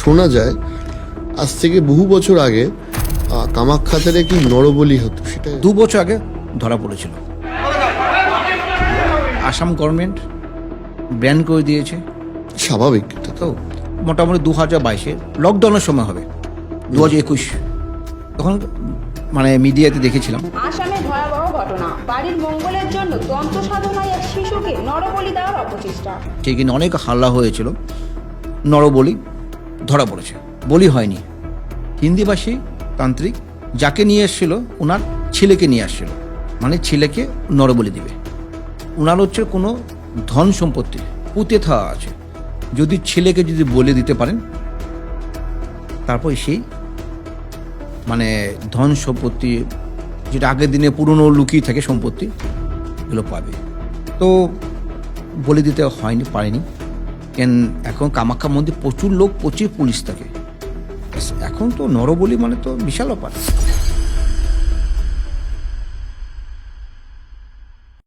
শোনা যায় আজ থেকে বহু বছর আগে কামাখ্যাতে কি নরবলি হতো, সেটা 2 বছর আগে ধরা পড়েছিল। আসাম গভর্নমেন্ট ব্যান করে দিয়েছে। স্বাভাবিক। তো মোটামুটি 2022-এ লকডাউনের সময় হবে, 2021 তখন মানে মিডিয়াতে দেখেছিলাম। আসামে ভয়াবহ ঘটনা, বাড়ির মঙ্গলের জন্য তন্ত্র সাধনায় এক শিশুকে নরবলি দেওয়ার অপচেষ্টা। ঠিক অনেক হাল্লা হয়েছিল, নরবলি ধরা পড়েছে, বলি হয়নি। হিন্দিভাষী তান্ত্রিক যাকে নিয়ে এসেছিল ওনার ছেলেকে নিয়ে আসছিল, মানে ছেলেকে নরবলি দিবে। ওনার হচ্ছে কোনো ধন সম্পত্তি পুঁতে থাকা আছে, যদি ছেলেকে যদি বলে দিতে পারেন তারপর সেই মানে ধন সম্পত্তি যেটা আগের দিনে পুরনো লুকিয়ে থাকে সম্পত্তি এগুলো পাবে। তো বলে দিতে হয়নি, পারেনি। কেন এখন কামাখ্যা মন্দির প্রচুর লোক, প্রচুর পুলিশ থাকে। এখন তো নরবলি মানে তো বিশাল ব্যাপার।